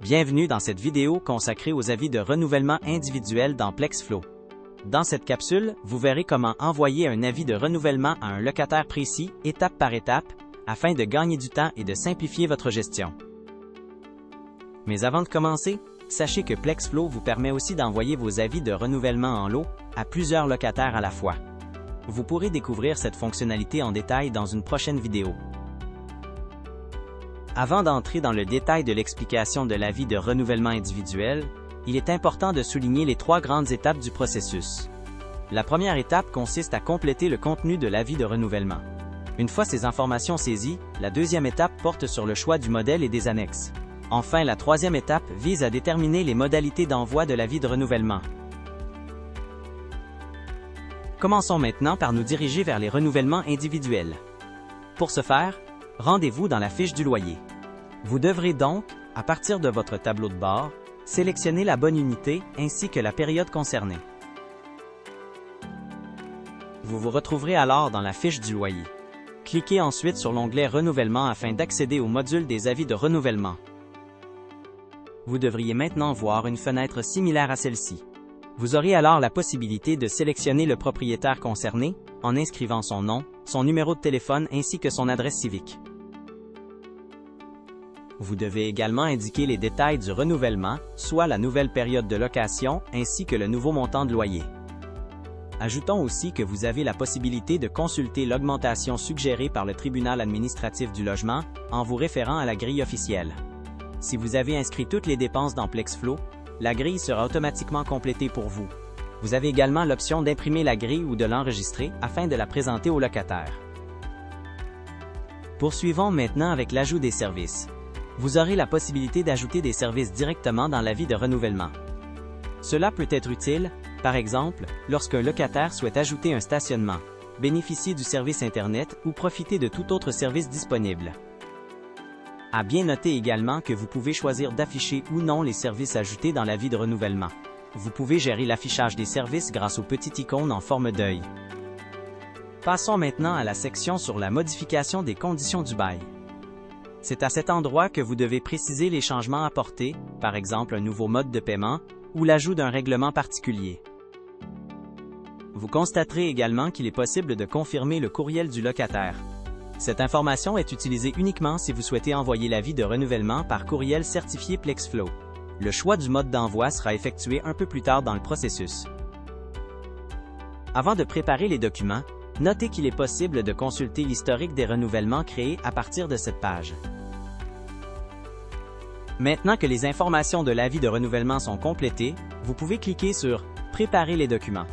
Bienvenue dans cette vidéo consacrée aux avis de renouvellement individuel dans PlexFlow. Dans cette capsule, vous verrez comment envoyer un avis de renouvellement à un locataire précis, étape par étape, afin de gagner du temps et de simplifier votre gestion. Mais avant de commencer, sachez que PlexFlow vous permet aussi d'envoyer vos avis de renouvellement en lot à plusieurs locataires à la fois. Vous pourrez découvrir cette fonctionnalité en détail dans une prochaine vidéo. Avant d'entrer dans le détail de l'explication de l'avis de renouvellement individuel, il est important de souligner les 3 grandes étapes du processus. La première étape consiste à compléter le contenu de l'avis de renouvellement. Une fois ces informations saisies, la deuxième étape porte sur le choix du modèle et des annexes. Enfin, la troisième étape vise à déterminer les modalités d'envoi de l'avis de renouvellement. Commençons maintenant par nous diriger vers les renouvellements individuels. Pour ce faire, rendez-vous dans la fiche du loyer. Vous devrez donc, à partir de votre tableau de bord, sélectionner la bonne unité ainsi que la période concernée. Vous vous retrouverez alors dans la fiche du loyer. Cliquez ensuite sur l'onglet Renouvellement afin d'accéder au module des avis de renouvellement. Vous devriez maintenant voir une fenêtre similaire à celle-ci. Vous aurez alors la possibilité de sélectionner le propriétaire concerné en inscrivant son nom, son numéro de téléphone ainsi que son adresse civique. Vous devez également indiquer les détails du renouvellement, soit la nouvelle période de location ainsi que le nouveau montant de loyer. Ajoutons aussi que vous avez la possibilité de consulter l'augmentation suggérée par le tribunal administratif du logement en vous référant à la grille officielle. Si vous avez inscrit toutes les dépenses dans PlexFlow, la grille sera automatiquement complétée pour vous. Vous avez également l'option d'imprimer la grille ou de l'enregistrer afin de la présenter au locataire. Poursuivons maintenant avec l'ajout des services. Vous aurez la possibilité d'ajouter des services directement dans l'avis de renouvellement. Cela peut être utile, par exemple, lorsqu'un locataire souhaite ajouter un stationnement, bénéficier du service Internet ou profiter de tout autre service disponible. À bien noter également que vous pouvez choisir d'afficher ou non les services ajoutés dans l'avis de renouvellement. Vous pouvez gérer l'affichage des services grâce aux petites icônes en forme d'œil. Passons maintenant à la section sur la modification des conditions du bail. C'est à cet endroit que vous devez préciser les changements apportés, par exemple un nouveau mode de paiement ou l'ajout d'un règlement particulier. Vous constaterez également qu'il est possible de confirmer le courriel du locataire. Cette information est utilisée uniquement si vous souhaitez envoyer l'avis de renouvellement par courriel certifié PlexFlow. Le choix du mode d'envoi sera effectué un peu plus tard dans le processus. Avant de préparer les documents, notez qu'il est possible de consulter l'historique des renouvellements créés à partir de cette page. Maintenant que les informations de l'avis de renouvellement sont complétées, vous pouvez cliquer sur « Préparer les documents ».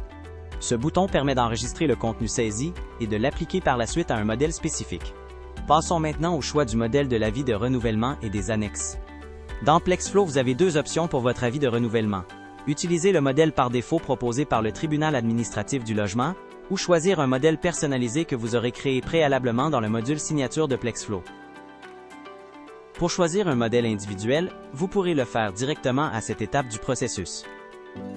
Ce bouton permet d'enregistrer le contenu saisi et de l'appliquer par la suite à un modèle spécifique. Passons maintenant au choix du modèle de l'avis de renouvellement et des annexes. Dans PlexFlow, vous avez 2 options pour votre avis de renouvellement. Utilisez le modèle par défaut proposé par le tribunal administratif du logement ou choisir un modèle personnalisé que vous aurez créé préalablement dans le module signature de PlexFlow. Pour choisir un modèle individuel, vous pourrez le faire directement à cette étape du processus.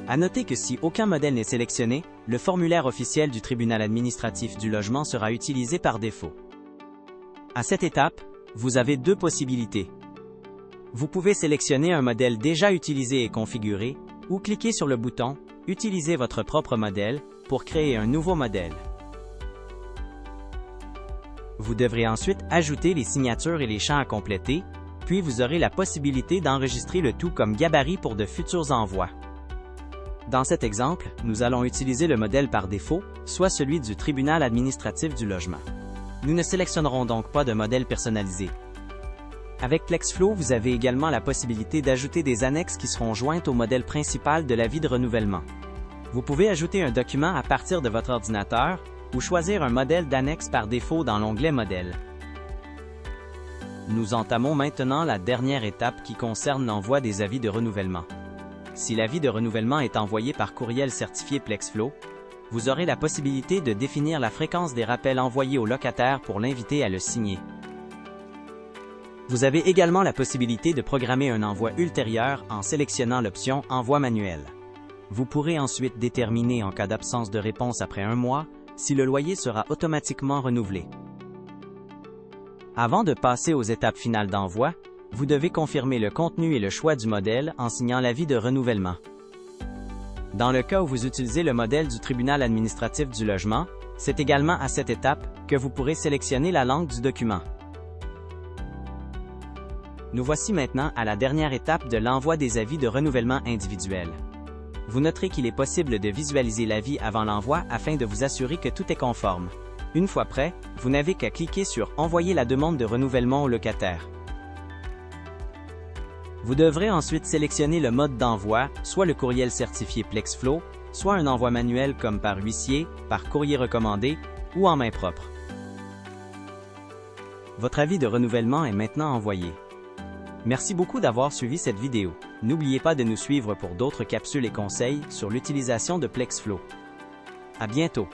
À noter que si aucun modèle n'est sélectionné, le formulaire officiel du tribunal administratif du logement sera utilisé par défaut. À cette étape, vous avez 2 possibilités. Vous pouvez sélectionner un modèle déjà utilisé et configuré, ou cliquer sur le bouton « Utiliser votre propre modèle » pour créer un nouveau modèle. Vous devrez ensuite ajouter les signatures et les champs à compléter, puis vous aurez la possibilité d'enregistrer le tout comme gabarit pour de futurs envois. Dans cet exemple, nous allons utiliser le modèle par défaut, soit celui du tribunal administratif du logement. Nous ne sélectionnerons donc pas de modèle personnalisé. Avec PlexFlow, vous avez également la possibilité d'ajouter des annexes qui seront jointes au modèle principal de l'avis de renouvellement. Vous pouvez ajouter un document à partir de votre ordinateur ou choisir un modèle d'annexe par défaut dans l'onglet Modèle. Nous entamons maintenant la dernière étape qui concerne l'envoi des avis de renouvellement. Si l'avis de renouvellement est envoyé par courriel certifié PlexFlow, vous aurez la possibilité de définir la fréquence des rappels envoyés au locataire pour l'inviter à le signer. Vous avez également la possibilité de programmer un envoi ultérieur en sélectionnant l'option « Envoi manuel ». Vous pourrez ensuite déterminer en cas d'absence de réponse après 1 mois si le loyer sera automatiquement renouvelé. Avant de passer aux étapes finales d'envoi, Vous devez confirmer le contenu et le choix du modèle en signant l'avis de renouvellement. Dans le cas où vous utilisez le modèle du tribunal administratif du logement, c'est également à cette étape que vous pourrez sélectionner la langue du document. Nous voici maintenant à la dernière étape de l'envoi des avis de renouvellement individuels. Vous noterez qu'il est possible de visualiser l'avis avant l'envoi afin de vous assurer que tout est conforme. Une fois prêt, vous n'avez qu'à cliquer sur « Envoyer la demande de renouvellement au locataire ». Vous devrez ensuite sélectionner le mode d'envoi, soit le courriel certifié Plexflow, soit un envoi manuel comme par huissier, par courrier recommandé ou en main propre. Votre avis de renouvellement est maintenant envoyé. Merci beaucoup d'avoir suivi cette vidéo. N'oubliez pas de nous suivre pour d'autres capsules et conseils sur l'utilisation de Plexflow. À bientôt!